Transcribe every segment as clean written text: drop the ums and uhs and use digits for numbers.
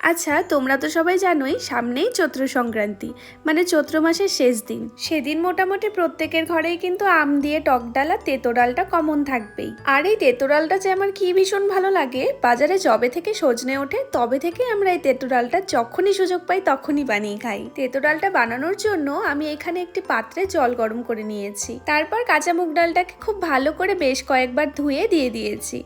আচ্ছা, তোমরা তো সবাই জানোই সামনেই চৈত্র সংক্রান্তি, মানে চৈত্র মাসের শেষ দিন। সেদিন মোটামুটি প্রত্যেকের ঘরেই কিন্তু আম দিয়ে টক ডাল আর তেতো ডালটা কমন থাকবেই। আর এই তেতো ডালটা যে আমার কি ভীষণ ভালো লাগে, বাজারে যবে থেকে সজনে ওঠে তবে থেকে আমরা এই তেতো ডালটা যখনই সুযোগ পাই তখনই বানিয়ে খাই। তেতো ডালটা বানানোর জন্য আমি এখানে একটি পাত্রে জল গরম করে নিয়েছি। তারপর কাঁচা মুগ ডালটাকে খুব ভালো করে বেশ কয়েকবার ধুয়ে দিয়ে দিয়েছি,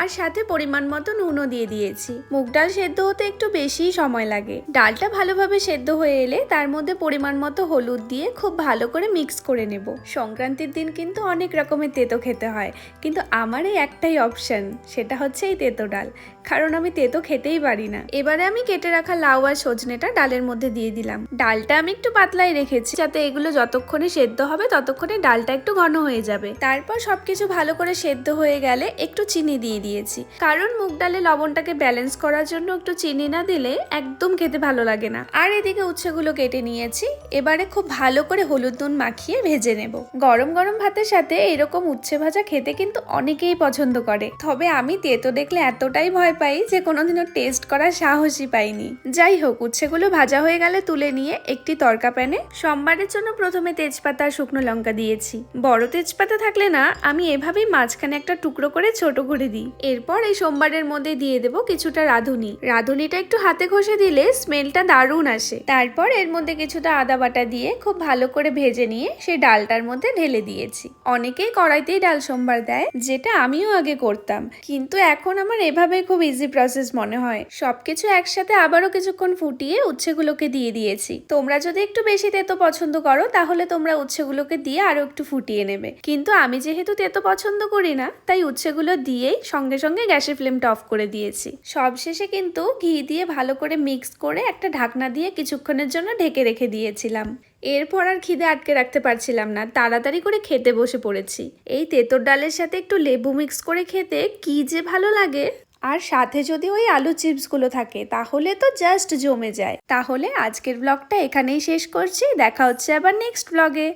আর সাথে পরিমাণ মতো নুনও দিয়ে দিয়েছি। মুগ ডাল সেদ্ধ হতে একটু বেশি সময় লাগে। ডালটা ভালোভাবে সেদ্ধ হয়ে এলে তার মধ্যে পরিমাণ মতো হলুদ দিয়ে খুব ভালো করে মিক্স করে নেব। সংক্রান্তির দিন কিন্তু অনেক রকমের তেতো খেতে হয়, কিন্তু আমার এই একটাই অপশন, সেটা হচ্ছে এই তেতো ডাল, কারণ আমি তেতো খেতেই পারি না। এবারে আমি কেটে রাখা লাউ আর সজনেটা ডালের মধ্যে দিয়ে দিলাম। ডালটা আমি একটু পাতলাই রেখেছি, যাতে এগুলো যতক্ষণে সেদ্ধ হবে ততক্ষণে ডালটা একটু ঘন হয়ে যাবে। তারপর সবকিছু ভালো করে সেদ্ধ হয়ে গেলে একটু চিনি দিয়ে দিয়েছি, কারণ মুগ ডালে লবণটাকে ব্যালেন্স করার জন্য একটু চিনি না দিলে একদম খেতে ভালো লাগে না। আর এদিকে উচ্ছেগুলো কেটে নিয়েছি। এবারে খুব ভালো করে হলুদ নুন মাখিয়ে ভেজে নেব। গরম গরম ভাতের সাথে এরকম উচ্ছে ভাজা খেতে কিন্তু অনেকেই পছন্দ করে, তবে আমি তেতো দেখলে এতটাই ভয় পাই যে কোনোদিনও টেস্ট করার সাহসই পাইনি। যাই হোক, উচ্ছেগুলো ভাজা হয়ে গেলে তুলে নিয়ে একটি তরকা প্যানে সোমবারের জন্য প্রথমে তেজপাতা আর শুকনো লঙ্কা দিয়েছি। বড় তেজপাতা থাকলে না, আমি এভাবেই মাঝখানে একটা টুকরো করে ছোট করে দিই। এরপর এই সোমবারের মধ্যে দিয়ে দেবো কিছুটা রাঁধুনি। রাঁধুনিটা একটু হাতে ঘষে দিলে স্মেলটা দারুণ আসে। তারপর এর মধ্যে কিছুটা আদা বাটা দিয়ে খুব ভালো করে ভেজে নিয়ে সেই ডালটার মধ্যে ঢেলে দিয়েছি। অনেকেই কড়াইতেই ডাল সোমবার দেয়, যেটা আমিও আগে করতাম, কিন্তু এখন আমার এভাবে খুব ইজি প্রসেস মনে হয়। সবকিছু একসাথে আবারও কিছুক্ষণ ফুটিয়ে উচ্ছেগুলোকে দিয়ে দিয়েছি। তোমরা যদি একটু বেশি তেতো পছন্দ করো তাহলে তোমরা উচ্ছেগুলোকে দিয়ে আরো একটু ফুটিয়ে নেবে, কিন্তু আমি যেহেতু তেতো পছন্দ করি না, তাই উচ্ছেগুলো দিয়েই সঙ্গে সঙ্গে গ্যাসের ফ্লেমটা অফ করে দিয়েছি। সবশেষে কিন্তু ঘি দিয়ে ভালো করে মিক্স করে একটা ঢাকনা দিয়ে কিছুক্ষণের জন্য ঢেকে রেখে দিয়েছিলাম। এরপর আর খিদে আটকে রাখতে পারছিলাম না, তাড়াতাড়ি করে খেতে বসে পড়েছি। এই তেঁতোর ডালের সাথে একটু লেবু মিক্স করে খেতে কি যে ভালো লাগে, আর সাথে যদি ওই আলু চিপসগুলো থাকে তাহলে তো জাস্ট জমে যায়। তাহলে আজকের ব্লগটা এখানেই শেষ করছি, দেখা হচ্ছে আবার নেক্সট ব্লগে।